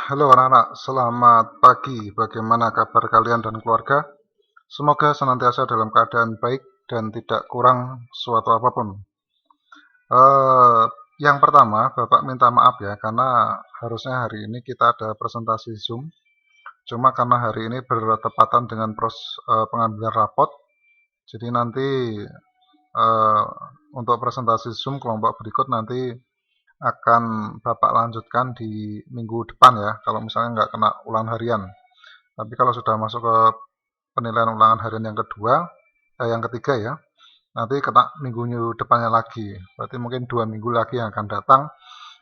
Halo anak-anak, selamat pagi. Bagaimana kabar kalian dan keluarga? Semoga senantiasa dalam keadaan baik dan tidak kurang suatu apapun. Eh, yang pertama, Bapak minta maaf ya, karena harusnya hari ini kita ada presentasi Zoom. Cuma karena hari ini bertepatan dengan pengambilan rapot, jadi nanti eh, untuk presentasi Zoom kelompok berikut nanti akan Bapak lanjutkan di minggu depan ya, kalau misalnya nggak kena ulangan harian. Tapi kalau sudah masuk ke penilaian ulangan harian yang kedua, yang ketiga ya, nanti kena minggu depannya lagi. Berarti mungkin 2 minggu lagi yang akan datang,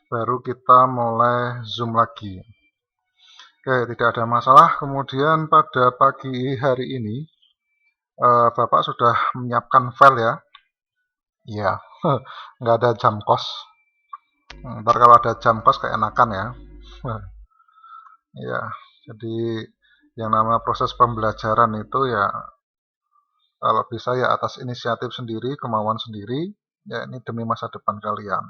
baru kita mulai Zoom lagi. Oke, tidak ada masalah. Kemudian pada pagi hari ini, Bapak sudah menyiapkan file ya. Iya, nggak ada jam kos. Ntar kalau ada jam kos keenakan ya. Iya, jadi yang nama proses pembelajaran itu ya kalau bisa ya atas inisiatif sendiri, kemauan sendiri, ya ini demi masa depan kalian.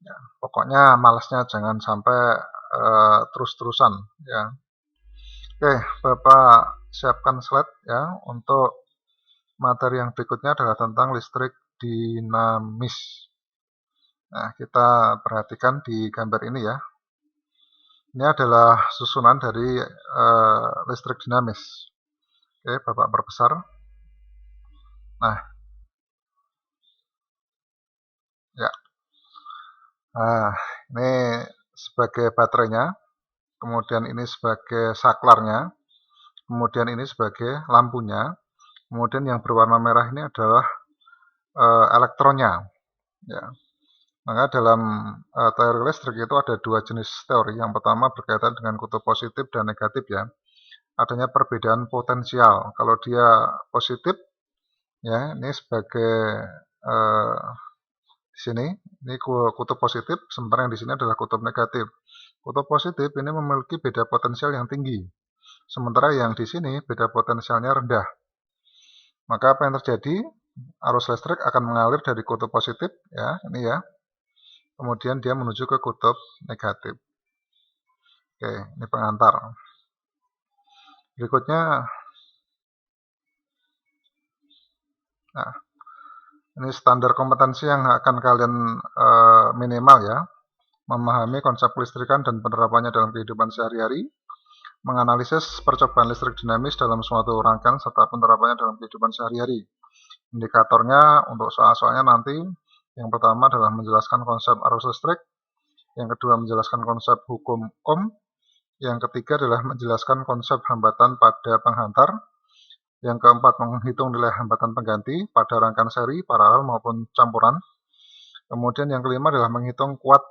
Ya, pokoknya malasnya jangan sampai terus-terusan ya. Oke, Bapak siapkan slide ya untuk materi yang berikutnya adalah tentang listrik dinamis. Nah, kita perhatikan di gambar ini ya. Ini adalah susunan dari listrik dinamis. Oke, Bapak perbesar. Nah, ya. Nah, ini sebagai baterainya, kemudian ini sebagai saklarnya, kemudian ini sebagai lampunya, kemudian yang berwarna merah ini adalah elektronnya. Ya. Maka dalam teori listrik itu ada dua jenis teori. Yang pertama berkaitan dengan kutub positif dan negatif ya. Adanya perbedaan potensial. Kalau dia positif, ya ini sebagai di sini ini kutub positif, sementara yang di sini adalah kutub negatif. Kutub positif ini memiliki beda potensial yang tinggi, sementara yang di sini beda potensialnya rendah. Maka apa yang terjadi? Arus listrik akan mengalir dari kutub positif, ya ini ya, kemudian dia menuju ke kutub negatif. Oke, ini pengantar. Berikutnya, nah, ini standar kompetensi yang akan kalian minimal ya, memahami konsep kelistrikan dan penerapannya dalam kehidupan sehari-hari, menganalisis percobaan listrik dinamis dalam suatu rangkaian serta penerapannya dalam kehidupan sehari-hari. Indikatornya untuk soal-soalnya nanti, yang pertama adalah menjelaskan konsep arus listrik, yang kedua menjelaskan konsep hukum Ohm, yang ketiga adalah menjelaskan konsep hambatan pada penghantar, yang keempat menghitung nilai hambatan pengganti pada rangkaian seri, paralel maupun campuran. Kemudian yang kelima adalah menghitung kuat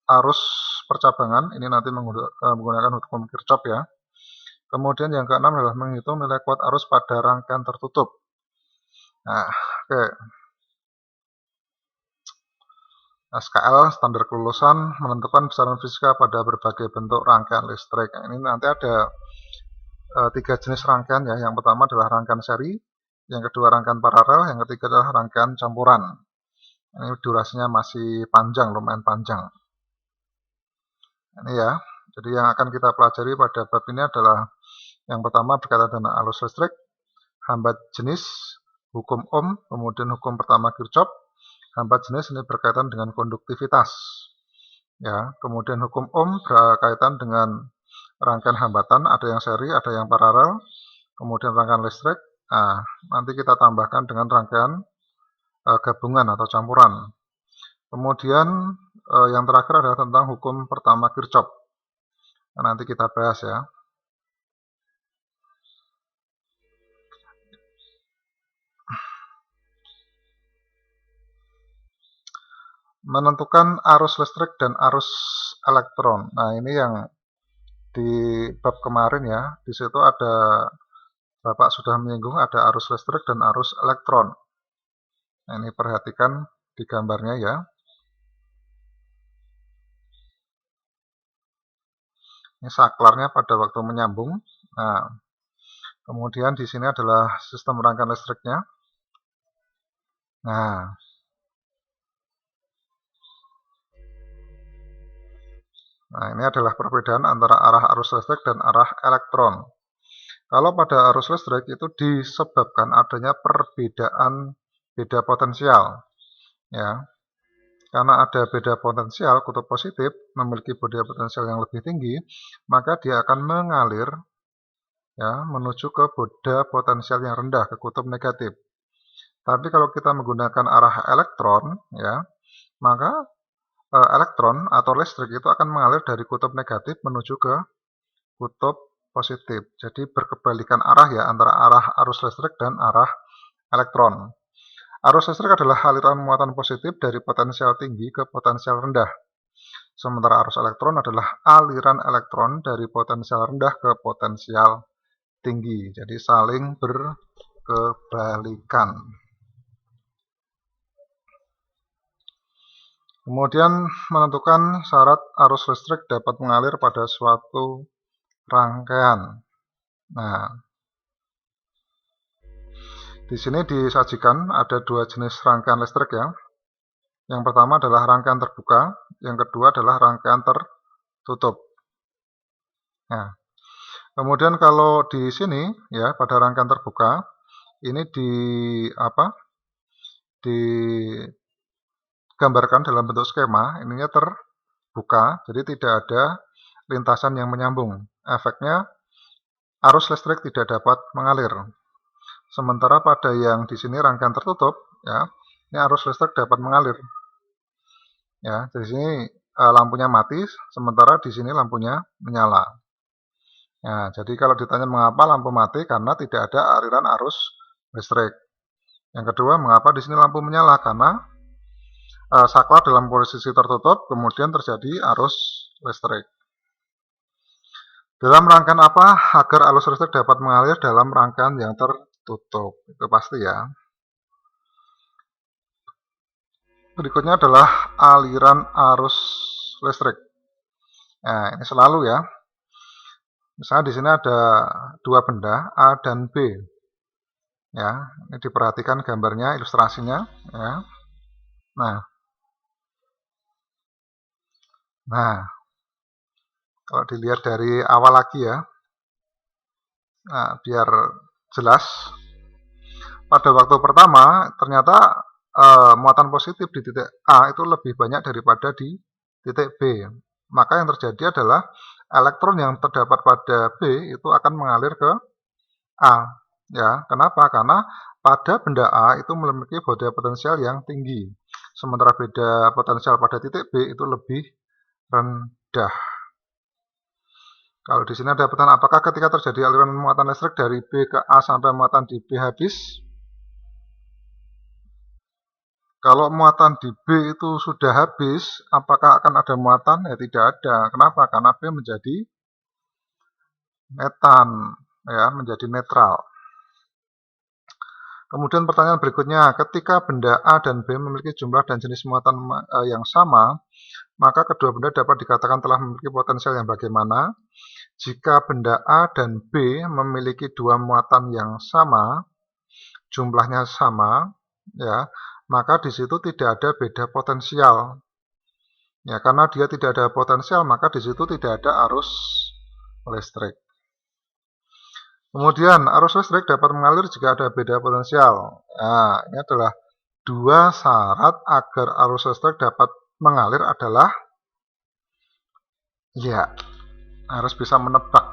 arus percabangan, ini nanti menggunakan hukum Kirchhoff ya. Kemudian yang keenam adalah menghitung nilai kuat arus pada rangkaian tertutup. Nah, oke. SKL, standar kelulusan, menentukan besaran fisika pada berbagai bentuk rangkaian listrik. Nah, ini nanti ada 3 jenis rangkaian ya. Yang pertama adalah rangkaian seri, yang kedua rangkaian paralel, yang ketiga adalah rangkaian campuran. Ini durasinya masih panjang, lumayan panjang. Ini ya. Jadi yang akan kita pelajari pada bab ini adalah yang pertama berkaitan dengan arus listrik, hambat jenis, hukum Ohm, kemudian hukum pertama Kirchhoff. Hambat jenis ini berkaitan dengan konduktivitas. Ya, kemudian hukum Ohm berkaitan dengan rangkaian hambatan, ada yang seri, ada yang paralel, kemudian rangkaian listrik. Nah, nanti kita tambahkan dengan rangkaian gabungan atau campuran. Kemudian yang terakhir adalah tentang hukum pertama Kirchhoff. Nah, nanti kita bahas ya. Menentukan arus listrik dan arus elektron. Nah, ini yang di bab kemarin ya. Di situ ada Bapak sudah menyinggung ada arus listrik dan arus elektron. Nah, ini perhatikan di gambarnya ya. Ini saklarnya pada waktu menyambung. Nah, kemudian di sini adalah sistem rangkaian listriknya. Nah, ini adalah perbedaan antara arah arus listrik dan arah elektron. Kalau pada arus listrik itu disebabkan adanya perbedaan beda potensial, ya. Karena ada beda potensial, kutub positif memiliki beda potensial yang lebih tinggi, maka dia akan mengalir ya menuju ke beda potensial yang rendah, ke kutub negatif. Tapi kalau kita menggunakan arah elektron, ya, maka elektron atau listrik itu akan mengalir dari kutub negatif menuju ke kutub positif. Jadi berkebalikan arah ya antara arah arus listrik dan arah elektron. Arus listrik adalah aliran muatan positif dari potensial tinggi ke potensial rendah. Sementara arus elektron adalah aliran elektron dari potensial rendah ke potensial tinggi. Jadi saling berkebalikan. Kemudian menentukan syarat arus listrik dapat mengalir pada suatu rangkaian. Nah, di sini disajikan ada dua jenis rangkaian listrik ya. Yang pertama adalah rangkaian terbuka, yang kedua adalah rangkaian tertutup. Nah, kemudian kalau di sini ya pada rangkaian terbuka ini digambarkan dalam bentuk skema, ininya terbuka, jadi tidak ada lintasan yang menyambung. Efeknya arus listrik tidak dapat mengalir. Sementara pada yang di sini rangkaian tertutup, ya, ini arus listrik dapat mengalir. Ya, di sini lampunya mati, sementara di sini lampunya menyala. Ya, jadi kalau ditanya mengapa lampu mati, karena tidak ada aliran arus listrik. Yang kedua, mengapa di sini lampu menyala? Karena saklar dalam posisi tertutup, kemudian terjadi arus listrik. Dalam rangkaian apa agar arus listrik dapat mengalir dalam rangkaian yang tertutup? Itu pasti ya. Berikutnya adalah aliran arus listrik. Nah, ini selalu ya. Misalnya di sini ada dua benda A dan B. Ya, ini diperhatikan gambarnya, ilustrasinya. Ya. Nah, kalau dilihat dari awal lagi ya, nah, biar jelas. Pada waktu pertama ternyata muatan positif di titik A itu lebih banyak daripada di titik B. Maka yang terjadi adalah elektron yang terdapat pada B itu akan mengalir ke A. Ya, kenapa? Karena pada benda A itu memiliki beda potensial yang tinggi. Sementara beda potensial pada titik B itu lebih rendah. Kalau di sini ada pertanyaan, apakah ketika terjadi aliran muatan listrik dari B ke A sampai muatan di B habis? Kalau muatan di B itu sudah habis, apakah akan ada muatan? Ya tidak ada. Kenapa? Karena B menjadi metan, ya, menjadi netral. Kemudian pertanyaan berikutnya, ketika benda A dan B memiliki jumlah dan jenis muatan yang sama, maka kedua benda dapat dikatakan telah memiliki potensial yang bagaimana? Jika benda A dan B memiliki dua muatan yang sama, jumlahnya sama, ya, maka di situ tidak ada beda potensial. Ya, karena dia tidak ada potensial, maka di situ tidak ada arus listrik. Kemudian arus listrik dapat mengalir jika ada beda potensial. Nah, ini adalah dua syarat agar arus listrik dapat mengalir adalah ya harus bisa menebak.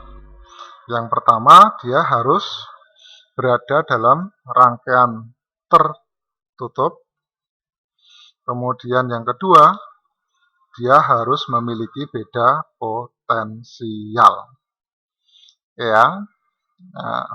Yang pertama, dia harus berada dalam rangkaian tertutup. Kemudian yang kedua, dia harus memiliki beda potensial. Ya. Nah,